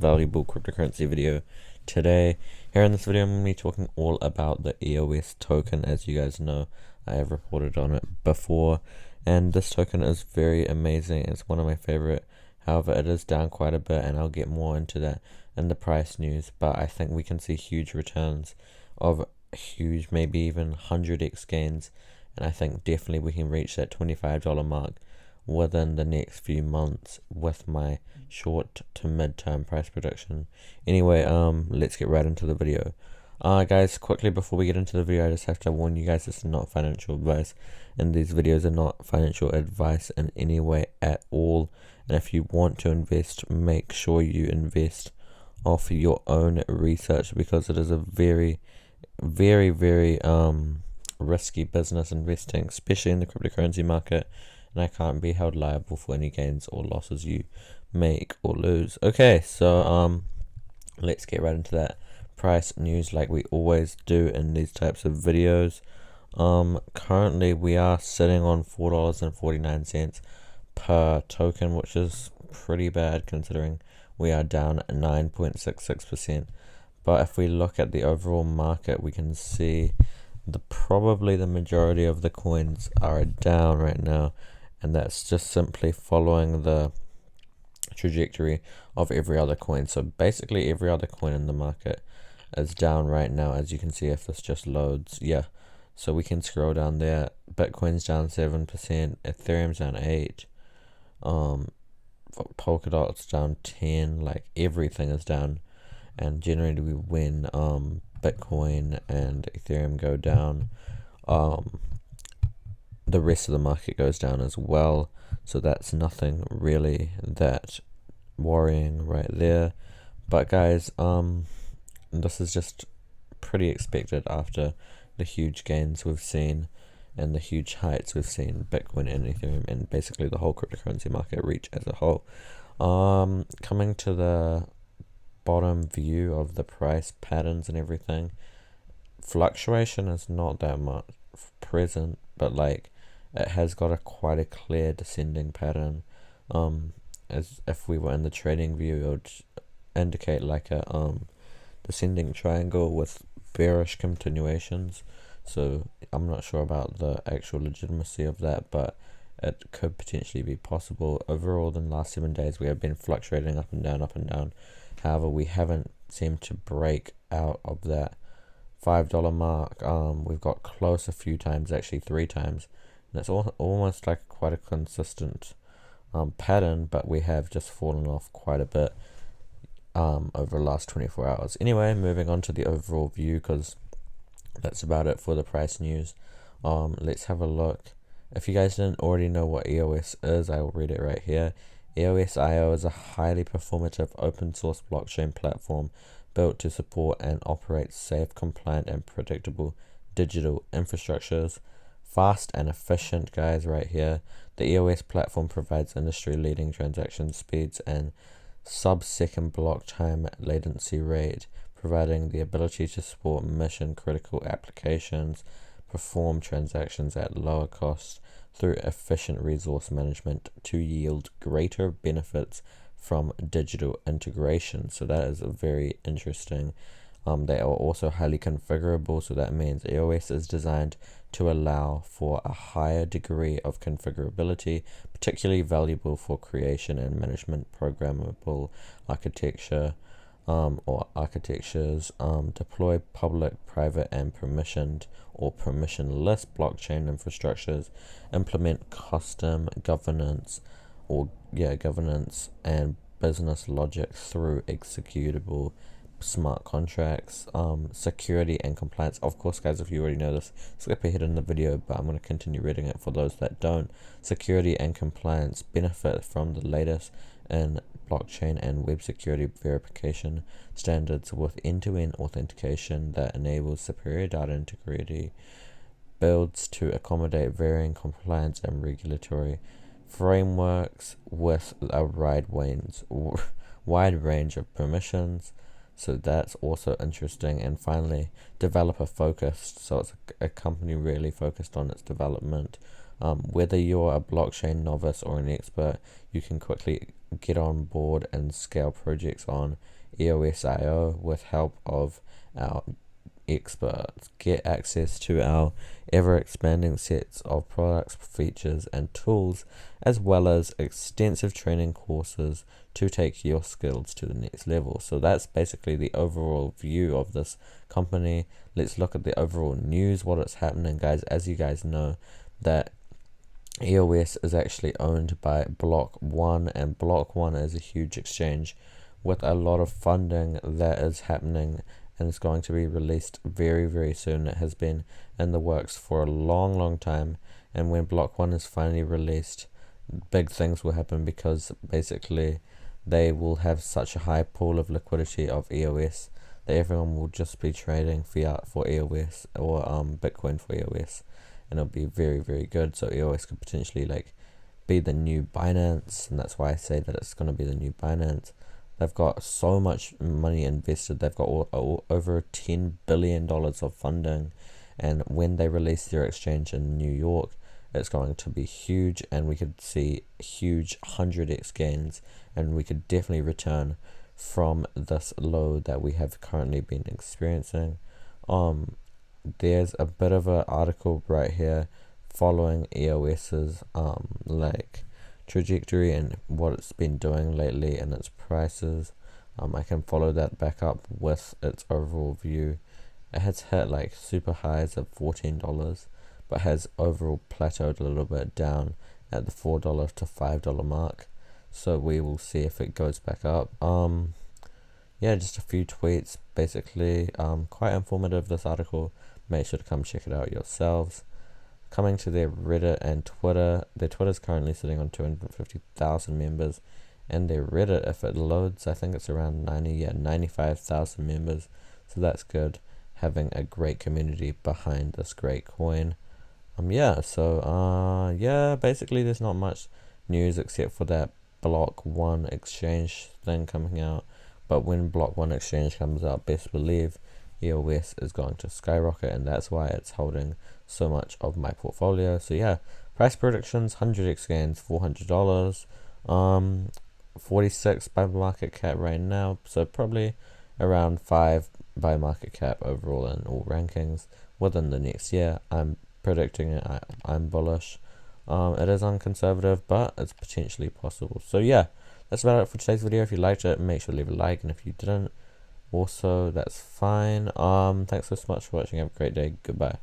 valuable cryptocurrency video today. Here in this video, I'm going to be talking all about the EOS token. As you guys know, I have reported on it before, and this token is very amazing. It's one of my favorite. However, it is down quite a bit, and I'll get more into that in the price news, but I think we can see huge returns of huge, maybe even 100x gains, and I think definitely we can reach that $25 mark within the next few months with my short to mid-term price prediction. Anyway, let's get right into the video. Guys, quickly before we get into the video, I just have to warn you guys, this is not financial advice, and these videos are not financial advice in any way at all. And if you want to invest, make sure you invest off your own research, because it is a very risky business investing, especially in the cryptocurrency market, and I can't be held liable for any gains or losses you make or lose. Okay, so let's get right into that price news like we always do in these types of videos. Currently we are sitting on $4.49 per token, which is pretty bad considering we are down 9.66%. But if we look at the overall market, we can see probably the majority of the coins are down right now, and that's just simply following the trajectory of every other coin. So basically every other coin in the market is down right now, as you can see if this just loads. Yeah, so we can scroll down there. Bitcoin's down 7%, Ethereum's down 8%, Polkadot's down 10%. Like everything is down, and generally when Bitcoin and Ethereum go down, the rest of the market goes down as well. So that's nothing really that worrying right there. But guys, this is just pretty expected after the huge gains we've seen and the huge heights we've seen Bitcoin and Ethereum and basically the whole cryptocurrency market reach as a whole. Coming to the bottom view of the price patterns and everything, fluctuation is not that much present, but like it has got quite a clear descending pattern. As if we were in the trading view, it would indicate like a descending triangle with bearish continuations. So I'm not sure about the actual legitimacy of that, but it could potentially be possible. Overall, in the last 7 days, we have been fluctuating up and down, up and down. However, we haven't seemed to break out of that $5 mark. We've got close a few times, actually 3 times. And it's almost like quite a consistent pattern, but we have just fallen off quite a bit over the last 24 hours. Anyway, moving on to the overall view, because that's about it for the price news. Let's have a look. If you guys didn't already know what EOS is, I will read it right here. EOS.io is a highly performative open source blockchain platform built to support and operate safe, compliant, and predictable digital infrastructures. Fast and efficient, guys, right here. The EOS platform provides industry-leading transaction speeds and sub-second block time latency rate, providing the ability to support mission-critical applications, perform transactions at lower costs through efficient resource management to yield greater benefits from digital integration. So that is a very interesting. They are also highly configurable, so that means EOS is designed to allow for a higher degree of configurability, particularly valuable for creation and management programmable architecture or architectures. Deploy public, private, and permissioned or permissionless blockchain infrastructures. Implement custom governance and business logic through executable smart contracts. Security and compliance. Of course, guys, if you already know this, skip ahead in the video, but I'm going to continue reading it for those that don't. Security and compliance benefit from the latest in blockchain and web security verification standards with end-to-end authentication that enables superior data integrity, builds to accommodate varying compliance and regulatory frameworks with a wide range of permissions. So that's also interesting. And finally, developer focused. So it's a company really focused on its development Whether you're a blockchain novice or an expert, you can quickly get on board and scale projects on EOS.io with help of our experts. Get access to our ever expanding sets of products, features, and tools, as well as extensive training courses to take your skills to the next level. So that's basically the overall view of this company. Let's look at the overall news, what is happening, guys. As you guys know, that EOS is actually owned by Block One, and Block One is a huge exchange with a lot of funding that is happening and it's going to be released very, very soon. It has been in the works for a long, long time, and when Block 1 is finally released, big things will happen, because basically they will have such a high pool of liquidity of EOS that everyone will just be trading fiat for EOS or Bitcoin for EOS, and it'll be very, very good. So EOS could potentially like be the new Binance, and that's why I say that it's going to be the new Binance. They've got so much money invested. They've got over $10 billion of funding. And when they release their exchange in New York, it's going to be huge. And we could see huge 100x gains. And we could definitely return from this low that we have currently been experiencing. There's a bit of an article right here following EOS's trajectory and what it's been doing lately and its prices. I can follow that back up with its overall view. It has hit like super highs of $14, but has overall plateaued a little bit down at the $4 to $5 mark. So we will see if it goes back up. Yeah, just a few tweets, basically. Quite informative, this article. Make sure to come check it out yourselves. Coming to their Reddit and Twitter. Their Twitter is currently sitting on 250,000 members, and their Reddit, if it loads, I think it's around 95,000 members. So that's good, having a great community behind this great coin. Basically there's not much news except for that Block 1 exchange thing coming out. But when Block 1 exchange comes out, best believe EOS is going to skyrocket, and that's why it's holding so much of my portfolio. So yeah, price predictions: 100x gains, $400, 46 by market cap right now, so probably around 5 by market cap overall in all rankings within the next year. I'm predicting it. I'm bullish. It is unconservative, but it's potentially possible. So yeah, that's about it for today's video. If you liked it, make sure to leave a like, and if you didn't, also that's fine. Thanks so much for watching. Have a great day. Goodbye.